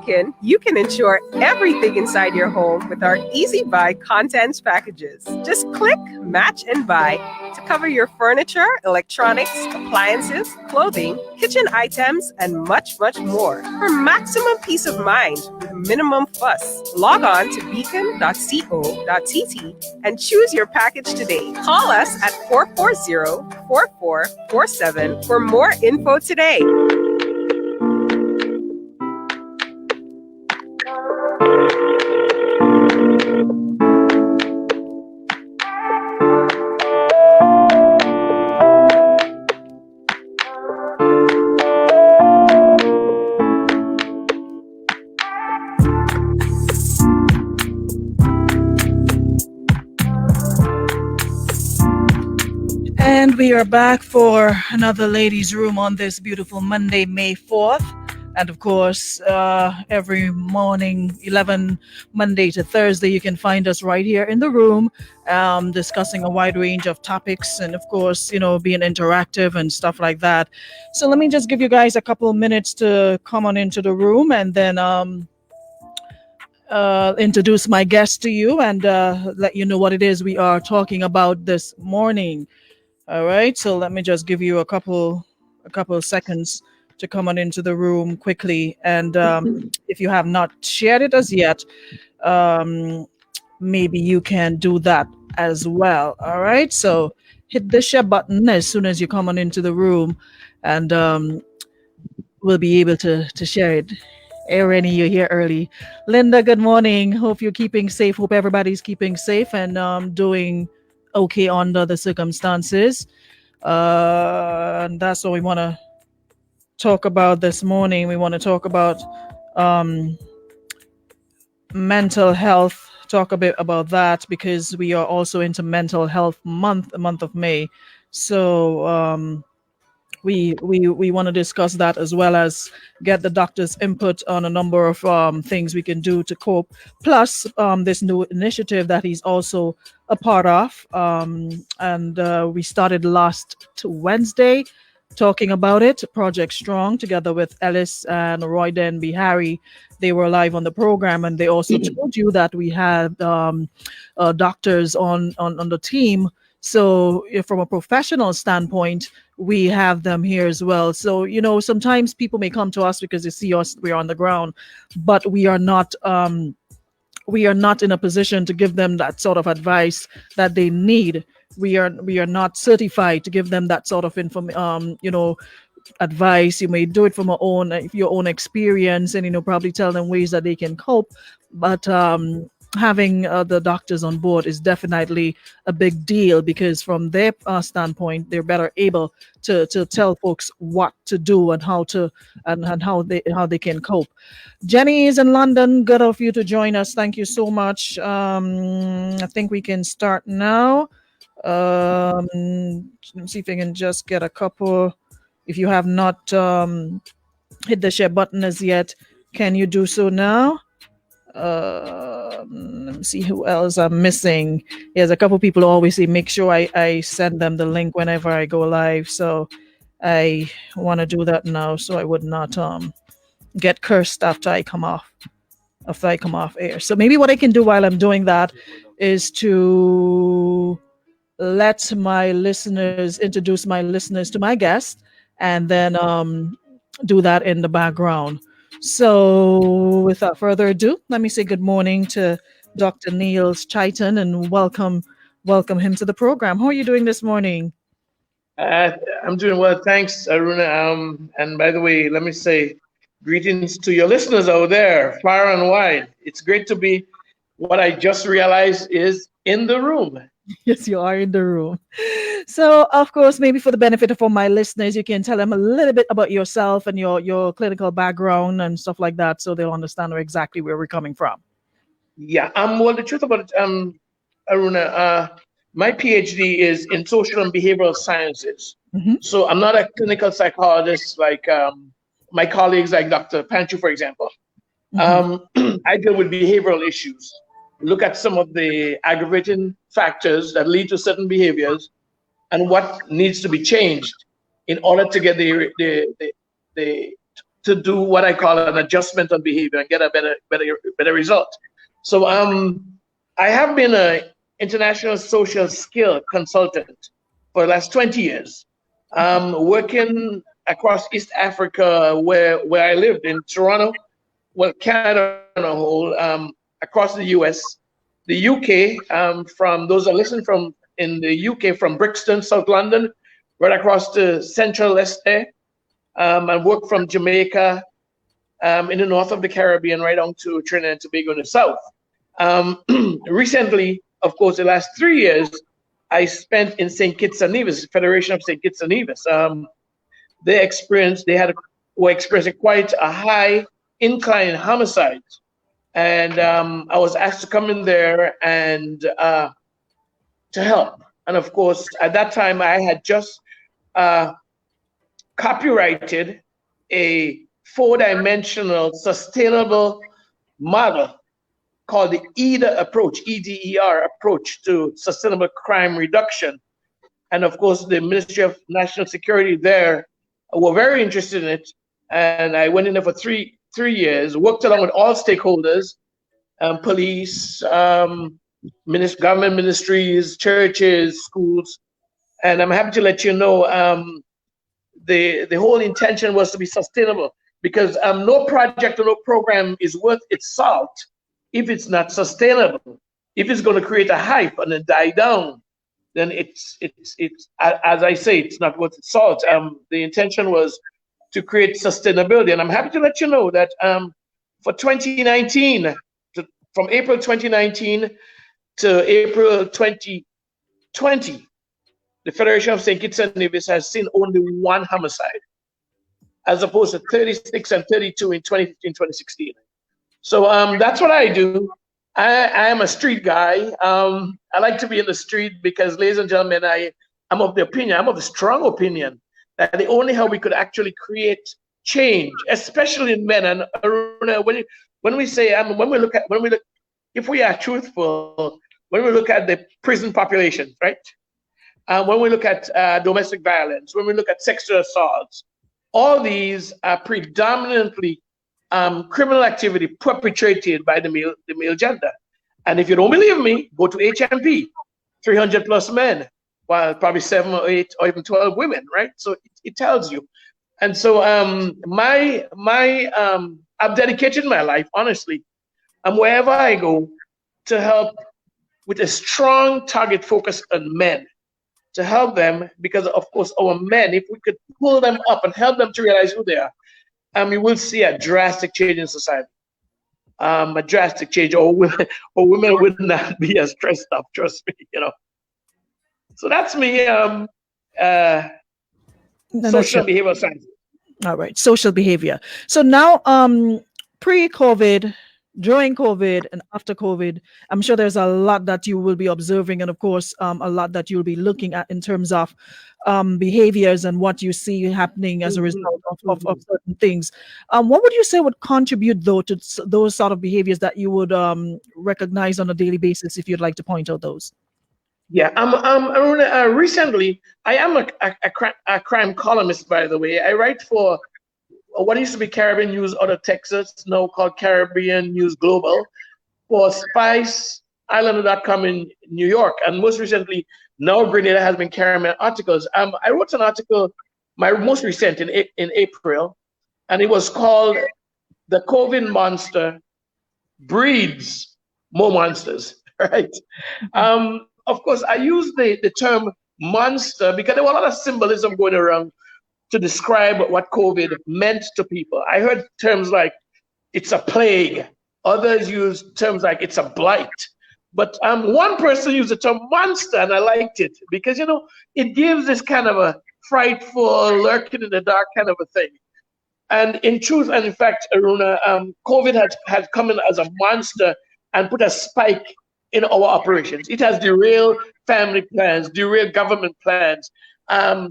Beacon, you can ensure everything inside your home with our Easy Buy contents packages. Just click, match, and buy to cover your furniture, electronics, appliances, clothing, kitchen items, and much, much more. For maximum peace of mind with minimum fuss, log on to beacon.co.tt and choose your package today. Call us at 440-4447 for more info today. And we are back for another ladies' room on this beautiful Monday, May 4th. And of course, every morning, 11 Monday to Thursday, you can find us right here in the room, discussing a wide range of topics and, of course, you know, being interactive and stuff like that. So let me just give you guys a couple of minutes to come on into the room and then introduce my guest to you and let you know what it is we are talking about this morning. All right, so let me just give you a couple of seconds to come on into the room quickly. And if you have not shared it as yet, maybe you can do that as well. All right, so hit the share button as soon as you come on into the room, and we'll be able to share it. Hey, Rennie, you're here early. Linda, good morning. Hope you're keeping safe. Hope everybody's keeping safe and doing okay under the circumstances. And that's what we want to talk about this morning. We want to talk about mental health, talk a bit about that because we are also into mental health month, the month of May. So we want to discuss that as well as get the doctor's input on a number of things we can do to cope. Plus this new initiative that he's also a part of. And we started last Wednesday talking about it, Project Strong, together with Ellis and Roy Denby Harry. They were live on the program, and they also told you that we had doctors on the team. So from a professional standpoint, we have them here as well. So, you know, sometimes people may come to us because they see us, we're on the ground, but we are not in a position to give them that sort of advice that they need. We are not certified to give them that sort of advice. You may do it from your own experience and, you know, probably tell them ways that they can cope. But having the doctors on board is definitely a big deal because from their standpoint, they're better able to tell folks what to do and how to and how they can cope. Jenny is in London. Good of you to join us. Thank you so much. I think we can start now. Let me see if I can just get a couple. If you have not hit the share button as yet, can you do so now? Let me see who else I'm missing. There's a couple people who always say make sure I send them the link whenever I go live. So I want to do that now so I would not get cursed after I come off air. So maybe what I can do while I'm doing that is to let my listeners introduce my listeners to my guest and then do that in the background. So without further ado, let me say good morning to Dr. Neals Chitan and welcome him to the program. How are you doing this morning? I'm doing well, thanks, Aruna. And by the way, let me say greetings to your listeners out there, far and wide. It's great to be, what I just realized is in the room. Yes, you are in the room. So, of course, maybe for the benefit of all my listeners, you can tell them a little bit about yourself and your clinical background and stuff like that, so they'll understand exactly where we're coming from. Yeah, well, the truth about it, Aruna, my PhD is in social and behavioral sciences. Mm-hmm. So I'm not a clinical psychologist like my colleagues, like Dr. Panchu, for example. Mm-hmm. I deal with behavioral issues. Look at some of the aggravating factors that lead to certain behaviors and what needs to be changed in order to get the to do what I call an adjustment on behavior and get a better result. So I have been an international social skill consultant for the last 20 years, working across East Africa, where I lived in Toronto, well, Canada on a whole, across the US, the UK, from those that listen from in the UK, from Brixton, South London, right across to Central Leicester, and worked from Jamaica, in the north of the Caribbean, right on to Trinidad and Tobago in the south. Recently, of course, the last 3 years, I spent in St. Kitts and Nevis, Federation of St. Kitts and Nevis. Were experiencing quite a high incline in homicides. And I was asked to come in there and to help. And of course, at that time, I had just copyrighted a 4-dimensional sustainable model called the EDER approach, EDER approach to sustainable crime reduction. And of course, the Ministry of National Security there were very interested in it. And I went in there for three years, worked along with all stakeholders, police, government ministries, churches, schools. And I'm happy to let you know the whole intention was to be sustainable, because no project or no program is worth its salt if it's not sustainable. If it's going to create a hype and then die down, then it's as I say, it's not worth its salt. The intention was to create sustainability, and I'm happy to let you know that for 2019, from April 2019 to April 2020, the Federation of St. Kitts and Nevis has seen only 1 homicide, as opposed to 36 and 32 in 2015, 2016. So that's what I do. I am a street guy. I like to be in the street because, ladies and gentlemen, I'm of the strong opinion that the only how we could actually create change, especially in men. And when we say, if we are truthful, when we look at the prison population, right? When we look at domestic violence, when we look at sexual assaults, all these are predominantly criminal activity perpetrated by the male gender. And if you don't believe me, go to HMP, 300 plus men, while probably 7 or 8 or even 12 women, right? So it tells you. And so I've dedicated my life, honestly, wherever I go, to help with a strong target focus on men, to help them, because of course our men, if we could pull them up and help them to realize who they are, you will see a drastic change in society. A drastic change, or women would not be as stressed up, trust me, So that's me, social and behavioral science. All right, social behavior. So now, pre-COVID, during COVID, and after COVID, I'm sure there's a lot that you will be observing, and of course, a lot that you'll be looking at in terms of behaviors and what you see happening as a result of certain things. What would you say would contribute, though, to those sort of behaviors that you would recognize on a daily basis, if you'd like to point out those? Yeah, recently, I am a crime columnist, by the way. I write for what used to be Caribbean News out of Texas, now called Caribbean News Global, for SpiceIslander.com in New York. And most recently, now Grenada has been carrying my articles. I wrote an article, my most recent in April, and it was called "The COVID Monster Breeds More Monsters," right? Of course, I use the term monster because there was a lot of symbolism going around to describe what COVID meant to people. I heard terms like it's a plague. Others use terms like it's a blight. But one person used the term monster, and I liked it because, it gives this kind of a frightful, lurking in the dark kind of a thing. And in truth, and in fact, Aruna, COVID has come in as a monster and put a spike in our operations. It has derailed family plans, derailed government plans,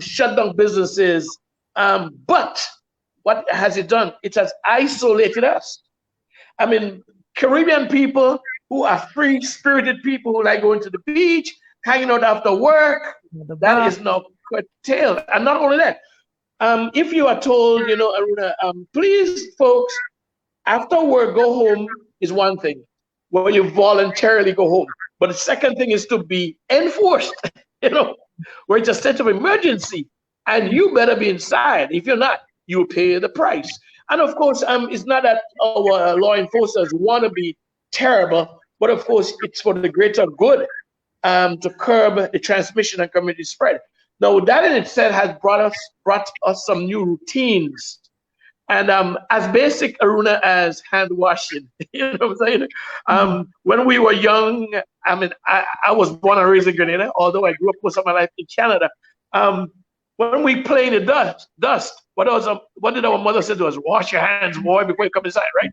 shut down businesses. But what has it done? It has isolated us. I mean, Caribbean people who are free-spirited people who like going to the beach, hanging out after work, that is now curtailed. And not only that, If you are told, Aruna, please, folks, after work, go home is one thing. When you voluntarily go home. But the second thing is to be enforced, where it's a state of emergency. And you better be inside. If you're not, you'll pay the price. And of course, it's not that our law enforcers want to be terrible, but of course, it's for the greater good to curb the transmission and community spread. Now, that in itself has brought us some new routines. And as basic, Aruna, as hand washing, you know what I'm saying? When we were young, I was born and raised in Grenada, although I grew up most of my life in Canada. When we play in the dust, what did our mother say to us? Wash your hands, boy, before you come inside, right?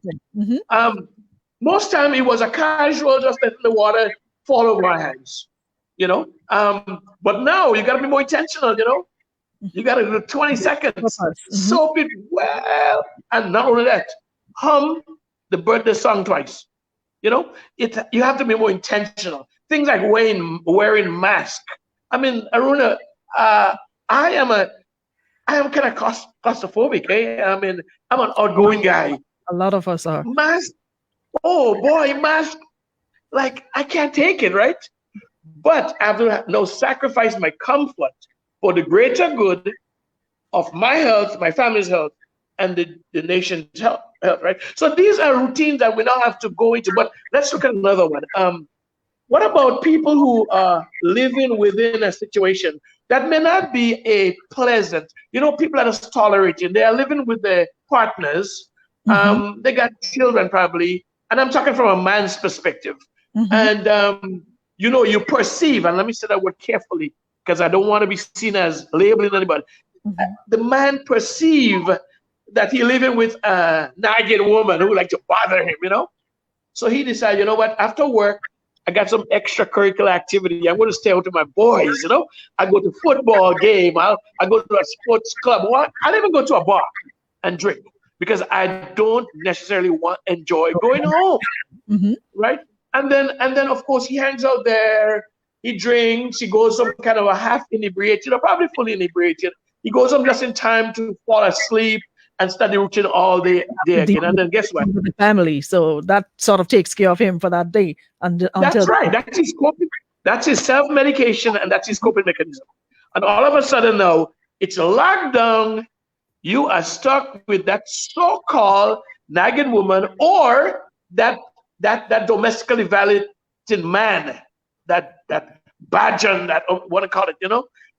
Most time it was a casual, just letting the water fall over our hands, But now you got to be more intentional, You got to do 20 seconds, soap it well, and not only that, hum the birthday song twice. You have to be more intentional. Things like wearing mask. Aruna, I am kind of claustrophobic. I'm an outgoing guy. A lot of us are. Mask. Oh boy, mask. Like I can't take it, right? But I have to now sacrifice my comfort for the greater good of my health, my family's health, and the nation's health, right? So these are routines that we now have to go into. But let's look at another one. What about people who are living within a situation that may not be a pleasant, people that are tolerating, they are living with their partners, they got children probably, and I'm talking from a man's perspective. And, you perceive, and let me say that word carefully, because I don't want to be seen as labeling anybody. The man perceive that he living with a nagging woman who like to bother him, So he decided, what, after work, I got some extracurricular activity. I'm going to stay out with my boys, I go to football game. I go to a sports club. I'll even go to a bar and drink because I don't necessarily enjoy going home, right? And then of course he hangs out there. He drinks. He goes some kind of a half inebriated or probably fully inebriated. He goes home just in time to fall asleep and start the routine all day again. And then guess what? The family. So that sort of takes care of him for that day. That's right. That's his coping. That's his self-medication, and that's his coping mechanism. And all of a sudden now, it's locked down. You are stuck with that so-called nagging woman or that domestically violating man, that badger, that what to call it,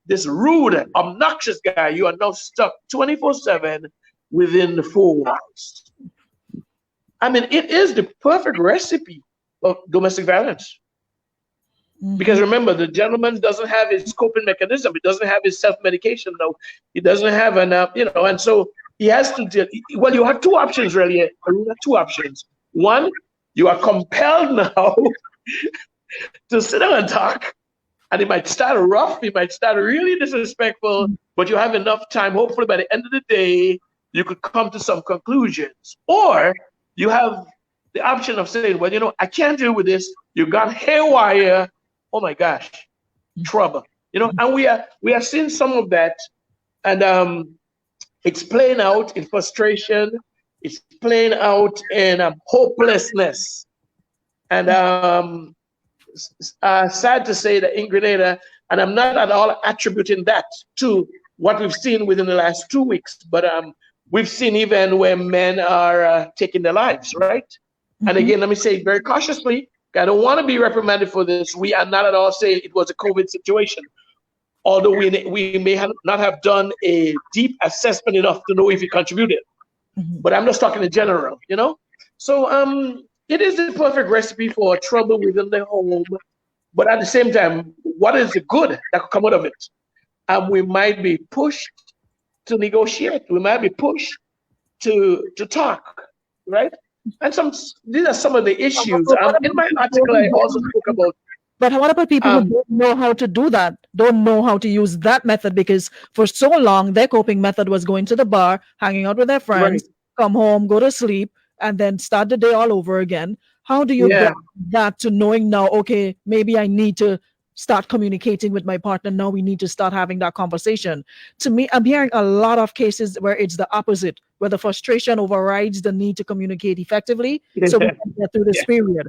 this rude, obnoxious guy. You are now stuck 24/7 within the four walls. It is the perfect recipe of domestic violence. Because remember, the gentleman doesn't have his coping mechanism. He doesn't have his self-medication, though. He doesn't have enough, and so he has to deal. Well, you have two options, really. Two options. One, you are compelled now to sit down and talk. And it might start rough. It might start really disrespectful, but you have enough time. Hopefully, by the end of the day, you could come to some conclusions. Or you have the option of saying, well, I can't deal with this. You got haywire. Oh my gosh, trouble. And we are seeing some of that, and it's playing out in frustration. It's playing out in hopelessness, and sad to say that in Grenada, and I'm not at all attributing that to what we've seen within the last 2 weeks, but we've seen even where men are taking their lives, right? And again, let me say very cautiously, I don't want to be reprimanded for this. We are not at all saying it was a COVID situation, although we may not have done a deep assessment enough to know if it contributed. But I'm just talking in general, So it is the perfect recipe for trouble within the home. But at the same time, what is the good that could come out of it? We might be pushed to negotiate. We might be pushed to talk, right? And these are some of the issues. In my article, I also spoke about. But what about people who don't know how to do that, don't know how to use that method? Because for so long, their coping method was going to the bar, hanging out with their friends, come home, go to sleep, and then start the day all over again. How do you get that to knowing now, okay, maybe I need to start communicating with my partner. Now we need to start having that conversation. To me, I'm hearing a lot of cases where it's the opposite, where the frustration overrides the need to communicate effectively so we can get through this period.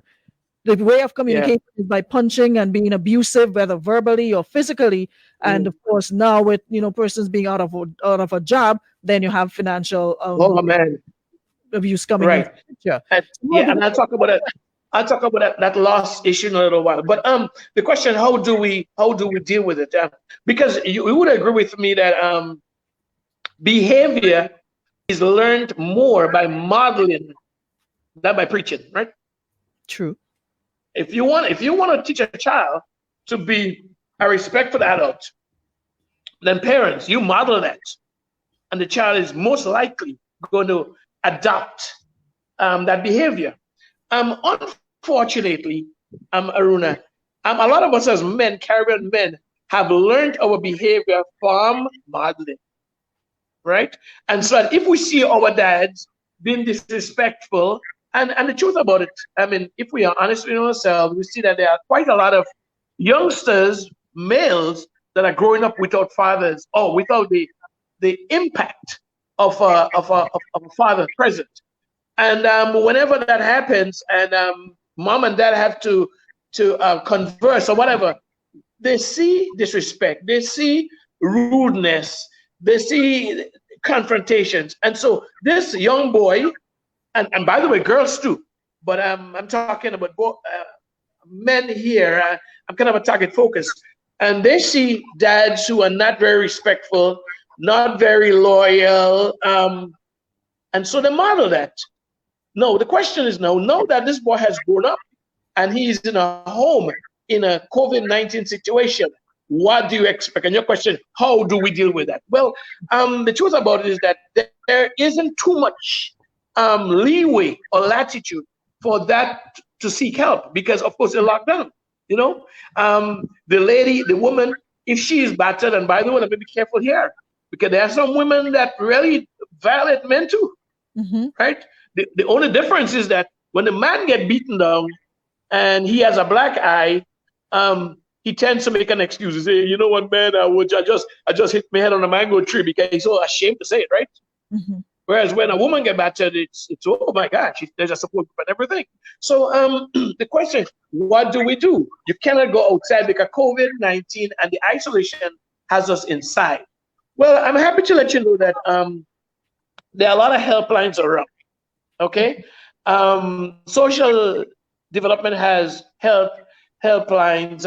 The way of communicating is by punching and being abusive, whether verbally or physically. And of course, now with persons being out of a job, then you have financial abuse coming in. And I'll talk about it. I'll talk about that loss issue in a little while. But the question: how do we deal with it? Because you would agree with me that behavior is learned more by modeling than by preaching, right? True. If you want to teach a child to be a respectful adult, then parents, you model that, and the child is most likely going to adopt that behavior. Unfortunately, Aruna, a lot of us as men, Caribbean men, have learned our behavior from modeling, right? And so if we see our dads being disrespectful, and the truth about it, I mean, if we are honest with ourselves, we see that there are quite a lot of youngsters, males, that are growing up without fathers or without the impact of a father present. And whenever that happens, and mom and dad have to converse or whatever, they see disrespect, they see rudeness, they see confrontations. And so this young boy, and by the way, girls too, but I'm talking about both men here. I'm kind of a target focus, and they see dads who are not very respectful, not very loyal, and so they model that. No, the question is now that this boy has grown up and he's in a home in a COVID-19 situation, what do you expect? And your question, how do we deal with that? Well, the truth about it is that there isn't too much leeway or latitude for that to seek help, because of course they're locked down. The woman, if she is battered, and by the way, let me be careful here, because there are some women that really violate men too, right? The only difference is that when the man gets beaten down and he has a black eye, he tends to make an excuse. He say, you know what, man, I just hit my head on a mango tree, because he's so ashamed to say it, right? Whereas when a woman gets battered, it's oh my gosh, there's a support group and everything. So the question, what do we do? You cannot go outside because COVID-19 and the isolation has us inside. Well, I'm happy to let you know that there are a lot of helplines around. Okay, social development has helplines.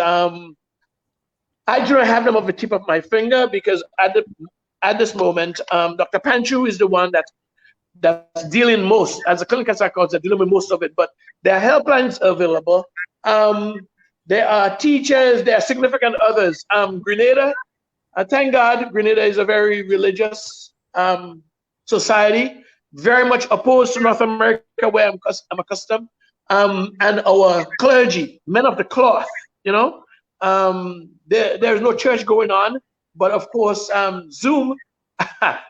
I do not have them off the tip of my finger, because at this moment, Dr. Panchu is the one that's dealing most, as a clinical psychologist, dealing with most of it. But there are helplines available. There are teachers. There are significant others. Grenada, thank God, Grenada is a very religious society, very much opposed to North America, where I'm accustomed. And our clergy, men of the cloth, there's no church going on, but of course, Zoom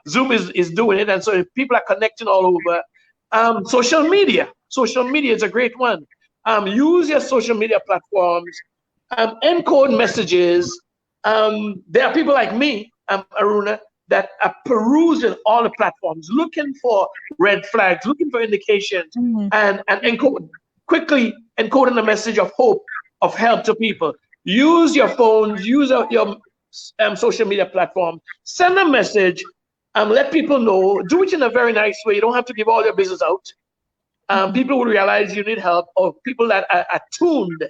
is doing it. And so people are connecting all over. Social media is a great one. Use your social media platforms, encode messages. There are people like me, Aruna, that are perusing all the platforms, looking for red flags, looking for indications, and quickly encoding a message of hope, of help to people. Use your phones, use your social media platform, send a message, let people know. Do it in a very nice way. You don't have to give all your business out. People will realize you need help, or people that are attuned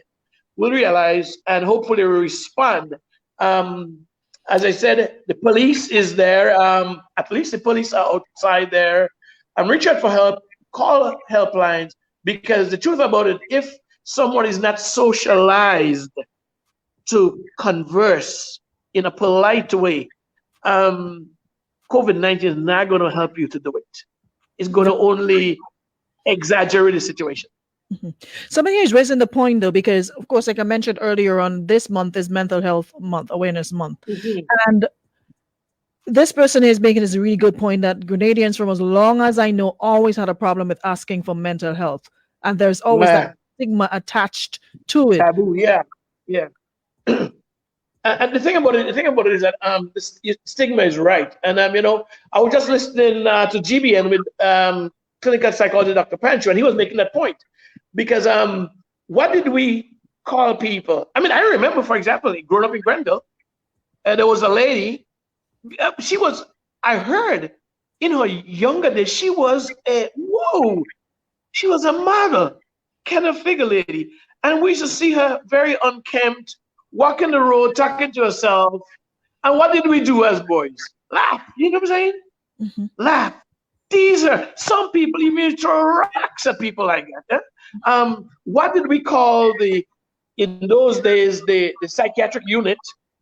will realize and hopefully will respond. As I said, the police is there. At least the police are outside there. Reach out for help, call helplines, because the truth about it, if someone is not socialized to converse in a polite way, COVID-19 is not going to help you to do it. It's going to only exaggerate the situation. Somebody is raising the point, though, because, of course, like I mentioned earlier on, this month is Mental Health Month, Awareness Month. And this person is making this really good point that Grenadians, from as long as I know, always had a problem with asking for mental health. And there's always that stigma attached to it. Taboo, yeah. And the thing about it is that this stigma is right. And I was just listening to GBN with clinical psychologist Dr. Pancho, and he was making that point because what did we call people? I mean, I remember, for example, growing up in Grenville, there was a lady. I heard in her younger days, she was a model kind of figure lady, and we used to see her very unkempt, walking the road, talking to herself. And what did we do as boys? Laugh. You know what I'm saying? Mm-hmm. Laugh. Tease her. Some people even throw rocks at people like that. What did we call in those days, the psychiatric unit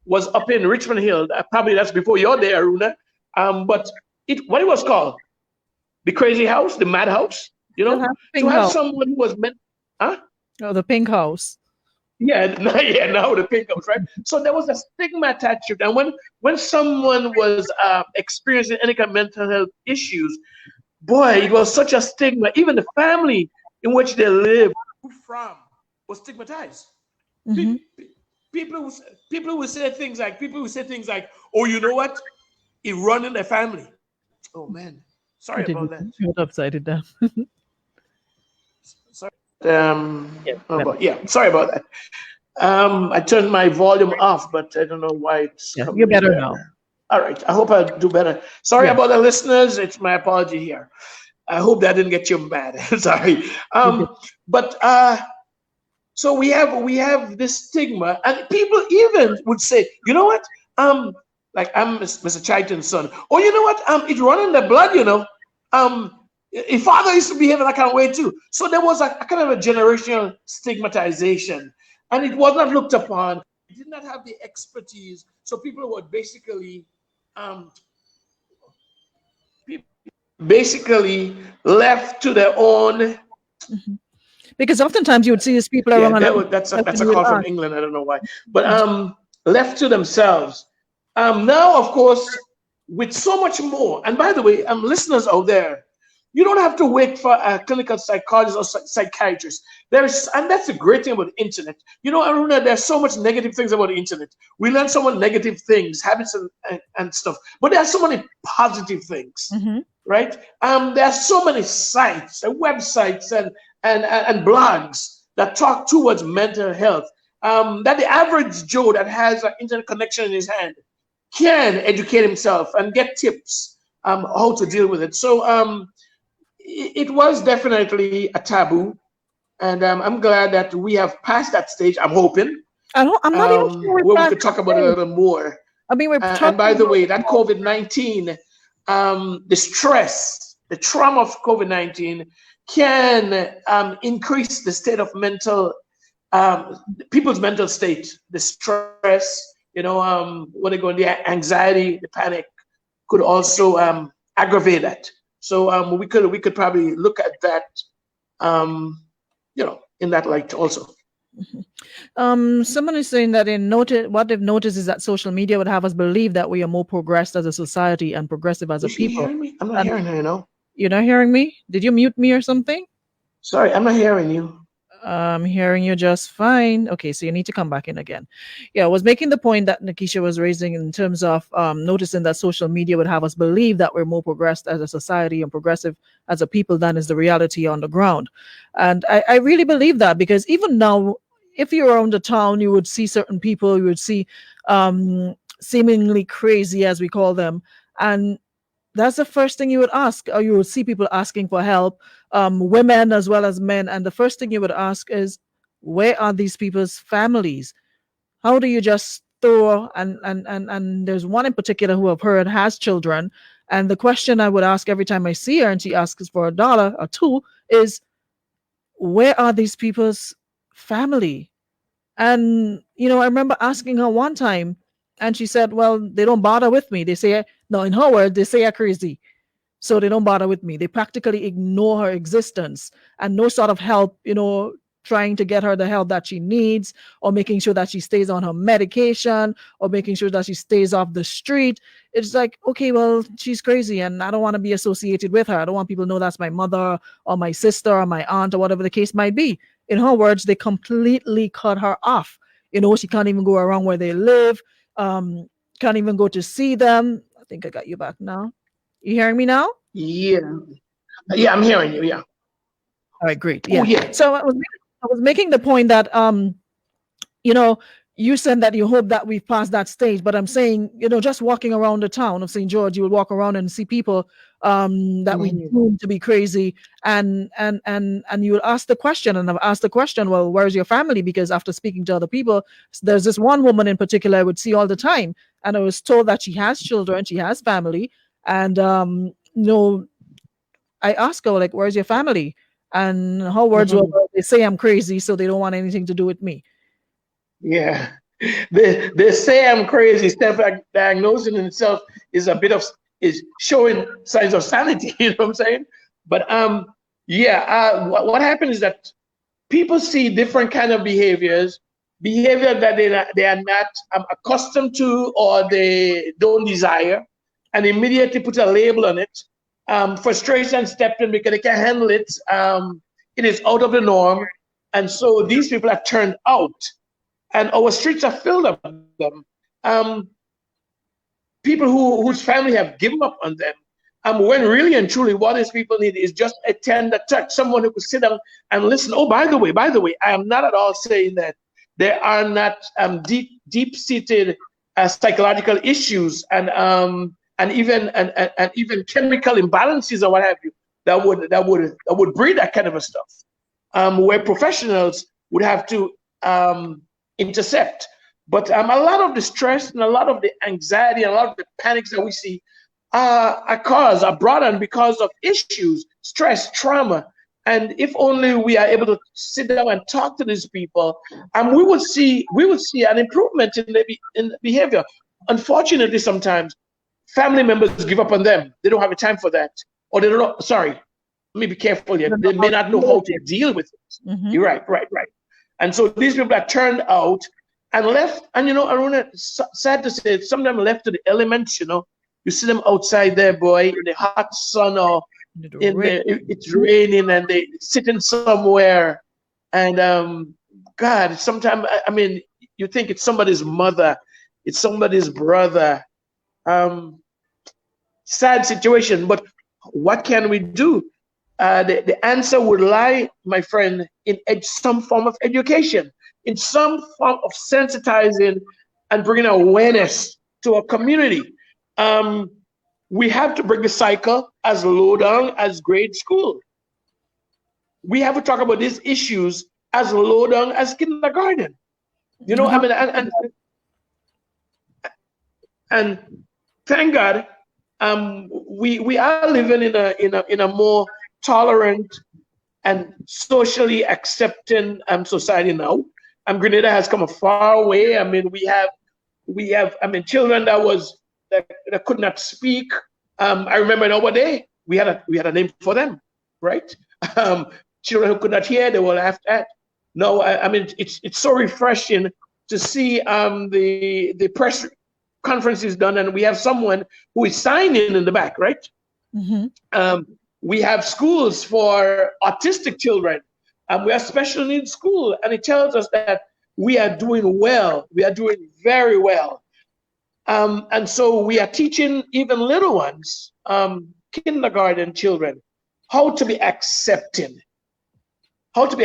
was up in Richmond Hill. Probably that's before your day, Aruna. But what it was called? The crazy house, the mad house, to have someone who was meant, huh? Oh, the pink house. Yeah, now the pink house, right? So there was a stigma attached to it. And when someone was experiencing any kind of mental health issues, boy, it was such a stigma. Even the family in which they lived from was stigmatized. Mm-hmm. People would say things like, oh, you know what? It run in the family. Oh man, sorry about that. You're upside down. Sorry. Sorry about that. I turned my volume off, but I don't know why it's coming. You're better now. All right. I hope I do better. Sorry about the listeners. It's my apology here. I hope that didn't get you mad. Sorry. But so we have this stigma, and people even would say, you know what? Like I'm Mr. Chitan's son. Oh, you know what? It run in the blood, His father used to behave in that kind of way too. So there was a kind of a generational stigmatization, and it was not looked upon. It did not have the expertise. So people were basically left to their own. Mm-hmm. Because oftentimes you would see these people around. That's a call from England. I don't know why, but left to themselves. Now, of course, with so much more. And by the way, listeners out there, you don't have to wait for a clinical psychologist or psychiatrist. And that's the great thing about the internet. Aruna, there's so much negative things about the internet. We learn so many negative things, habits and stuff. But there are so many positive things, mm-hmm. right? There are so many sites and websites and blogs that talk towards mental health. That the average Joe that has an internet connection in his hand can educate himself and get tips how to deal with it. So it was definitely a taboo, and I'm glad that we have passed that stage. I'm hoping. I'm not even sure where we could talk about it a little more. I mean, and by the way, that COVID-19, the stress, the trauma of COVID-19 can increase the state of people's mental state, the stress. When they go in the anxiety, the panic could also aggravate that. So we could probably look at that, in that light also. Mm-hmm. Someone is saying that what they've noticed is that social media would have us believe that we are more progressed as a society and progressive as a people. Hearing me? I'm not hearing her, You're not hearing me? Did you mute me or something? Sorry, I'm not hearing you. I'm hearing you just fine. Okay, so you need to come back in again. Yeah, I was making the point that Nikisha was raising in terms of noticing that social media would have us believe that we're more progressed as a society and progressive as a people than is the reality on the ground. And I really believe that, because even now, if you're around the town, you would see certain people, you would see seemingly crazy, as we call them, and that's the first thing you would ask, or you would see people asking for help, women as well as men. And the first thing you would ask is, where are these people's families? How do you just throw, and there's one in particular who I've heard has children. And the question I would ask every time I see her and she asks for $1 or $2 is, where are these people's family? And, I remember asking her one time, and she said, well, they don't bother with me. They say, no, in her words, they say I'm crazy. So they don't bother with me. They practically ignore her existence, and no sort of help, trying to get her the help that she needs, or making sure that she stays on her medication, or making sure that she stays off the street. It's like, okay, well, she's crazy and I don't want to be associated with her. I don't want people to know that's my mother or my sister or my aunt or whatever the case might be. In her words, they completely cut her off. She can't even go around where they live. Can't even go to see them. I think I got you back now. You hearing me now? Yeah. Yeah, I'm hearing you. Yeah. All right, great. Oh, Yeah. yeah. So I was making the point that you said that you hope that we've passed that stage, but I'm saying, just walking around the town of St. George, you will walk around and see people that we deem to be crazy, and you will ask the question, and I've asked the question, well, where's your family? Because after speaking to other people, there's this one woman in particular I would see all the time, and I was told that she has children, she has family, and I asked her, like, where's your family? And her words were, well, they say I'm crazy, so they don't want anything to do with me. Yeah. They say I'm crazy. Self-diagnosing in itself is is showing signs of sanity. You know what I'm saying? But what happens is that people see different kind of behavior that they are not accustomed to or they don't desire, and immediately put a label on it. Frustration stepped in because they can't handle it. It is out of the norm, and so these people are turned out. And our streets are filled up with them. People whose family have given up on them. When really and truly what these people need is just a tender touch, someone who could sit down and listen. Oh, by the way, I am not at all saying that there are not deep-seated psychological issues and even chemical imbalances or what have you that would breed that kind of a stuff. Where professionals would have to intercept. But a lot of the stress and a lot of the anxiety and a lot of the panics that we see are brought on because of issues, stress, trauma. And if only we are able to sit down and talk to these people, we would see an improvement in the behavior. Unfortunately, sometimes family members give up on them. They don't have the time for that, or they don't know. Sorry, let me be careful here. They may not know how to deal with it. Mm-hmm. You're right. And so these people are turned out and left. And Aruna, sad to say, sometimes left to the elements. You see them outside there, boy, in the hot sun or it's raining, and they sitting somewhere. And God, sometimes you think it's somebody's mother, it's somebody's brother. Sad situation, but what can we do? The answer would lie, my friend, in some form of education, in some form of sensitizing and bringing awareness to our community. We have to break the cycle as low down as grade school. We have to talk about these issues as low down as kindergarten. And thank God, we are living in a more tolerant and socially accepting society now. Grenada has come a far way. We have children that could not speak. I remember in our day we had a name for them, right? Children who could not hear, they were laughed at. No, it's so refreshing to see the press conferences done, and we have someone who is signing in the back, right? Mm-hmm. We have schools for autistic children, and we have special needs school, and it tells us that we are doing well. We are doing very well. And so we are teaching even little ones, kindergarten children, how to be accepting, how to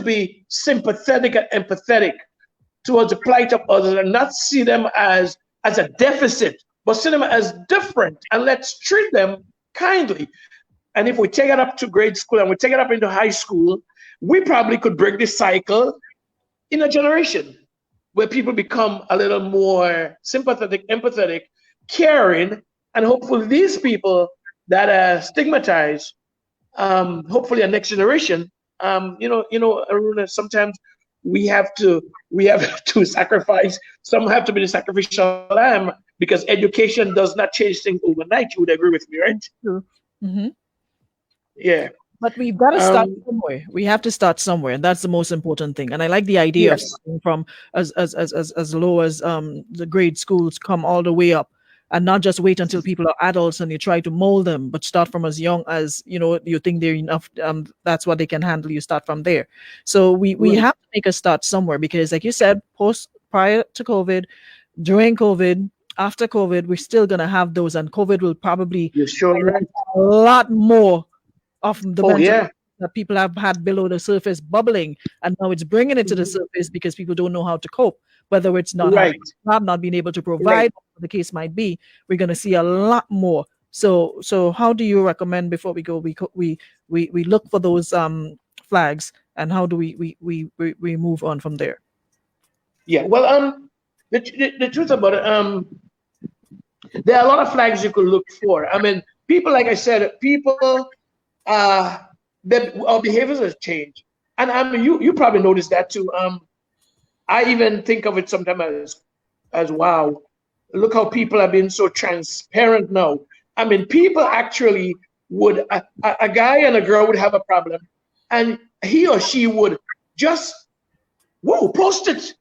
be sympathetic and empathetic towards the plight of others, and not see them as a deficit, but see them as different, and let's treat them kindly. And if we take it up to grade school and we take it up into high school, we probably could break this cycle in a generation where people become a little more sympathetic, empathetic, caring, and hopefully these people that are stigmatized, hopefully a next generation, Aruna, sometimes we have to sacrifice. Some have to be the sacrificial lamb because education does not change things overnight. You would agree with me, right? Mm-hmm. Yeah. But we've got to start somewhere. We have to start somewhere, and that's the most important thing. And I like the idea of starting from as low as the grade schools come all the way up. and not just wait until people are adults and you try to mold them, but start from as young as, you think they're enough. That's what they can handle. You start from there. So we have to make a start somewhere, because like you said, prior to COVID, during COVID, after COVID, we're still going to have those, and COVID will probably a lot more of the mental that people have had below the surface bubbling, and now it's bringing it to the surface because people don't know how to cope, whether it's not not being able to provide, whatever the case might be. We're going to see a lot more. So how do you recommend, before we go, we look for those flags, and how do we move on from there? Yeah, well, the truth about it, there are a lot of flags you could look for. I mean, people, like I said, our behaviors have changed, and I mean, you probably noticed that too. I even think of it sometimes as wow, look how people are being so transparent now. I mean, people actually would a guy and a girl would have a problem, and he or she would just post it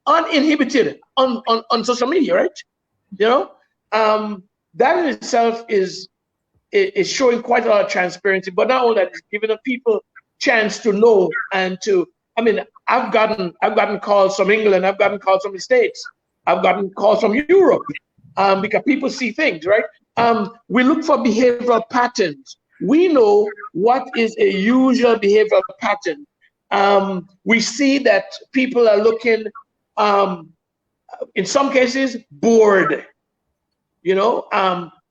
uninhibited on social media, right? That in itself is showing quite a lot of transparency. But not only that, it's giving the people chance to know and to. I mean, I've gotten calls from England, I've gotten calls from the States, I've gotten calls from Europe, because people see things, right? We look for behavioral patterns. We know what is a usual behavioral pattern. We see that people are looking, in some cases, bored,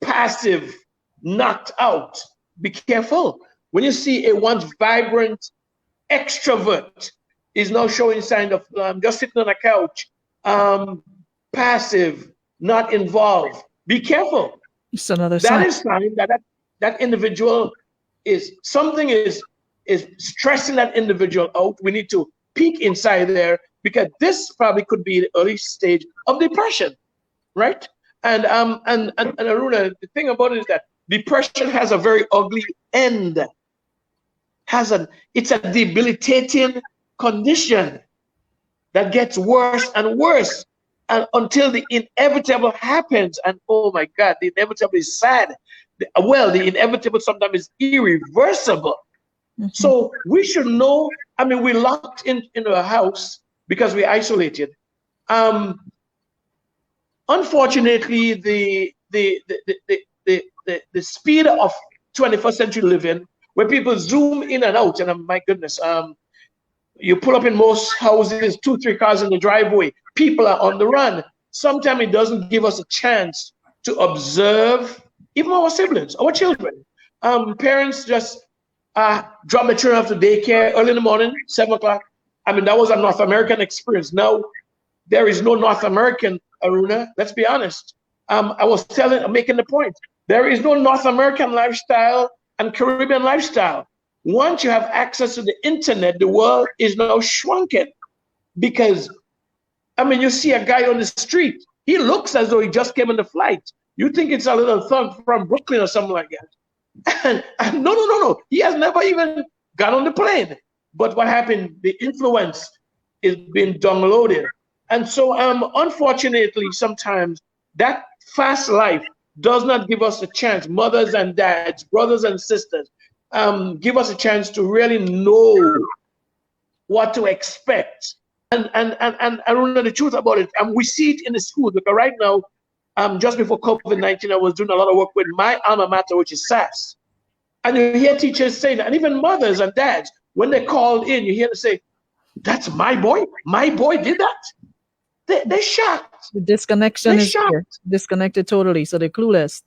passive, knocked out. Be careful. When you see a once vibrant extrovert is now showing signs of just sitting on a couch, passive, not involved, be careful. It's another sign. That is sign that individual is stressing that individual out. We need to peek inside there, because this probably could be the early stage of depression, right? And Aruna, the thing about it is that depression has a very ugly end. It's a debilitating condition that gets worse and worse, and until the inevitable happens. And oh my God, the inevitable is sad. The inevitable sometimes is irreversible. So we should know. I mean, we're locked in a house because we're isolated. Unfortunately, the speed of 21st century living, where people zoom in and out, and my goodness, you pull up in most houses, 2-3 cars in the driveway, people are on the run. Sometimes it doesn't give us a chance to observe even our siblings, our children. Parents just drop their children off to daycare early in the morning, 7 o'clock. I mean, that was a North American experience. Now, there is no North American, Aruna, let's be honest. I'm making the point. There is no North American lifestyle and Caribbean lifestyle. Once you have access to the internet, the world is now shrunken, because, I mean, you see a guy on the street, he looks as though he just came on the flight. You think it's a little thug from Brooklyn or something like that. And no. He has never even got on the plane. But what happened, the influence is being downloaded. And so, unfortunately, sometimes that fast life does not give us a chance, mothers and dads, brothers and sisters, give us a chance to really know what to expect. And I don't know the truth about it. We see it in the schools, because right now, just before COVID-19, I was doing a lot of work with my alma mater, which is SAS. And you hear teachers saying that, and even mothers and dads, when they called in, you hear them say, "That's my boy. My boy did that." They're shocked. The disconnection is here. Disconnected totally, so they're clueless.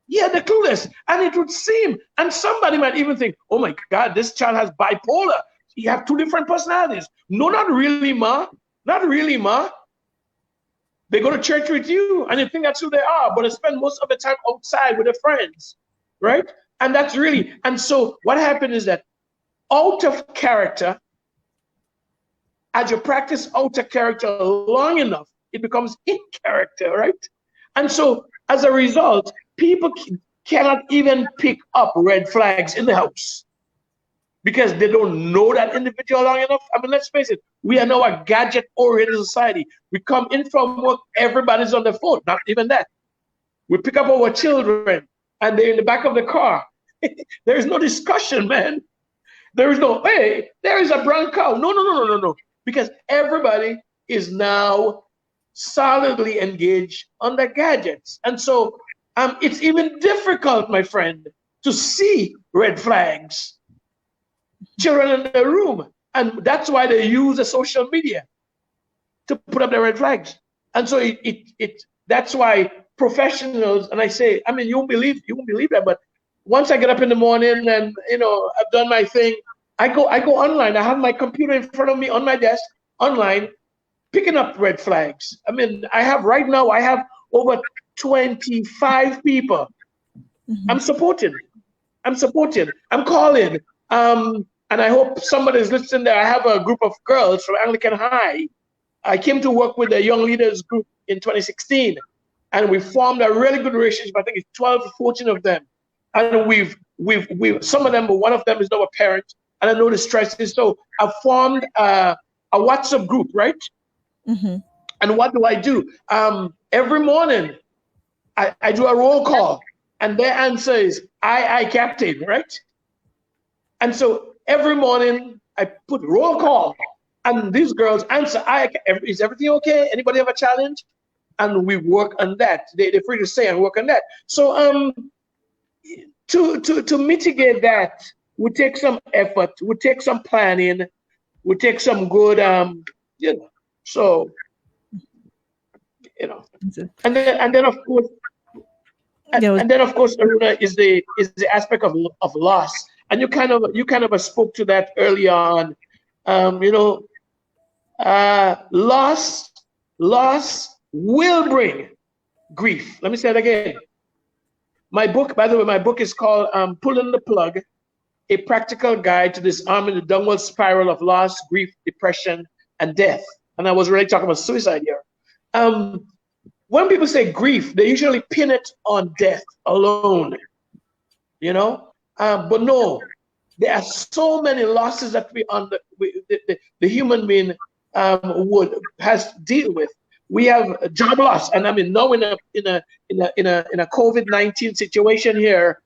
Yeah, they're clueless. And it would seem, and somebody might even think, "Oh my God, this child has bipolar. You have 2 different personalities." No, not really, ma. Not really, ma. They go to church with you, and you think that's who they are, but they spend most of the time outside with their friends, right? And that's really, and so what happened is that out of character, as you practice out of character long enough, it becomes in character, right? And so as a result, people cannot even pick up red flags in the house, because they don't know that individual long enough. I mean, let's face it, we are now a gadget-oriented society. We come in from work, everybody's on the phone, not even that. We pick up our children, and they're in the back of the car. There is no discussion, man. There is no, hey, there is a brown cow. No. Because everybody is now solidly engaged on the gadgets. And so it's even difficult, my friend, to see red flags. Children in the room. And that's why they use the social media to put up the red flags. And so that's why professionals, and I say, I mean, you won't believe that, but once I get up in the morning and, you know, I've done my thing, I go online. I have my computer in front of me on my desk, online, picking up red flags. I mean, I have over 25 people. I'm supporting. I'm calling. And I hope somebody's listening there. I have a group of girls from Anglican High. I came to work with the Young Leaders Group in 2016, and we formed a really good relationship. I think it's 12 or 14 of them. And we've some of them, but one of them is now a parent, and I know the stresses. So I formed a WhatsApp group, right? And what do? Every morning, I do a roll call, and their answer is, aye, Captain, right? And so every morning, I put roll call, and these girls answer, is everything okay? Anybody have a challenge? And we work on that. They're free to say and work on that. So to mitigate that, we take some effort, we take some planning, we take some good, so, and then of course, and then of course, Aruna, is the aspect of loss. And you kind of spoke to that early on. Loss will bring grief. Let me say it again. My book, by the way, is called Pulling the Plug, a practical guide to disarming the downward spiral of loss, grief, depression, and death. And I was really talking about suicide here. When people say grief, they usually pin it on death alone, but no, there are so many losses that the human being has to deal with. We have job loss, and I mean now in a COVID-19 situation here,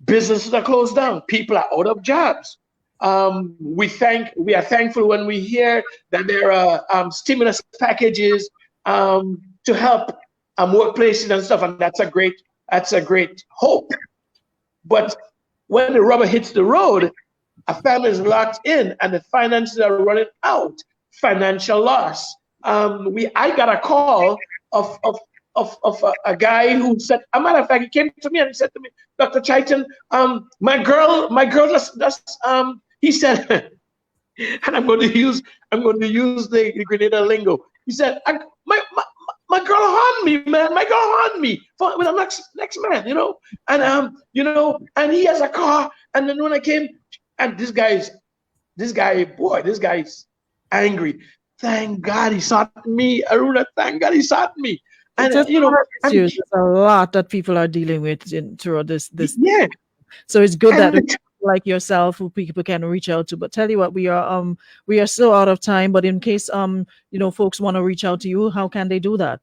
businesses are closed down. People are out of jobs. We are thankful when we hear that there are stimulus packages to help workplaces and stuff, and that's a great hope. But when the rubber hits the road, a family is locked in, and the finances are running out. Financial loss. I got a call of a guy who said, a matter of fact, he came to me and he said to me, Dr. Chitan, my girl just he said, and I'm going to use the Grenada lingo. He said, my girl harmed me, man. My girl harmed me with the next man, and he has a car. And then when I came, and this guy's angry. Thank God he sought me, Aruna. Thank God he sought me. And there's a lot that people are dealing with throughout this. Yeah. So it's good that like yourself, who people can reach out to. But tell you what, we are still out of time. But in case folks want to reach out to you, how can they do that?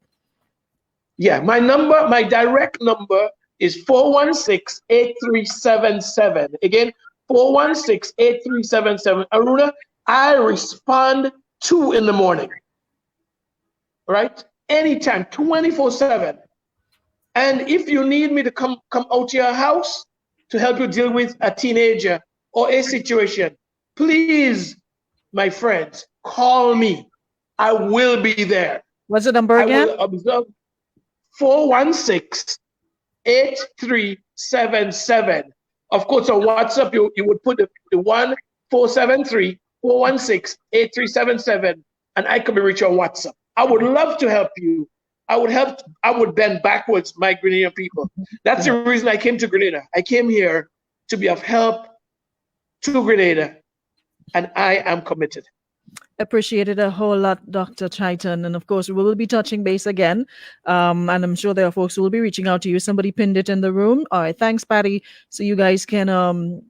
Yeah, my direct number is 416-8377. Again, 416-8377. Aruna, I respond 2 in the morning. Right? Anytime, 24/7. And if you need me to come out to your house to help you deal with a teenager or a situation, please, my friends, call me. I will be there. What's the number again? I will observe 416-8377. Of course, on WhatsApp, you would put the 1-473-416-8377, and I could be reached on WhatsApp. I would love to help you. I would bend backwards, my Grenadian people. That's the reason I came to Grenada. I came here to be of help to Grenada, and I am committed. Appreciate it a whole lot, Dr. Chitan. And of course, we will be touching base again. And I'm sure there are folks who will be reaching out to you. Somebody pinned it in the room. All right. Thanks, Patty. So you guys can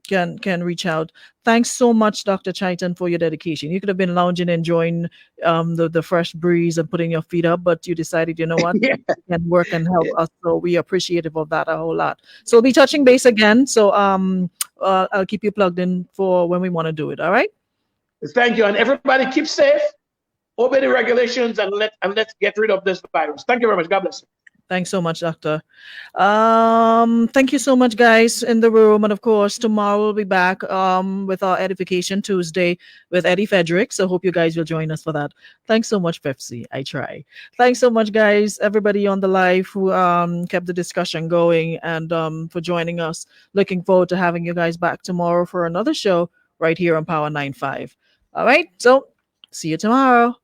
reach out. Thanks so much, Dr. Chitan, for your dedication. You could have been lounging, enjoying the fresh breeze and putting your feet up, but you decided, you know what, Yeah. you can work and help us. So we are appreciative of that a whole lot. So we'll be touching base again. So I'll keep you plugged in for when we want to do it. All right. Thank you. And everybody keep safe, obey the regulations, and let's get rid of this virus. Thank you very much. God bless you. Thanks so much, Doctor. Thank you so much, guys, in the room. And of course, tomorrow we'll be back with our Edification Tuesday with Eddie Frederick. So hope you guys will join us for that. Thanks so much, Pepsi. I try. Thanks so much, guys, everybody on the live who kept the discussion going and for joining us. Looking forward to having you guys back tomorrow for another show right here on Power 95. All right. So see you tomorrow.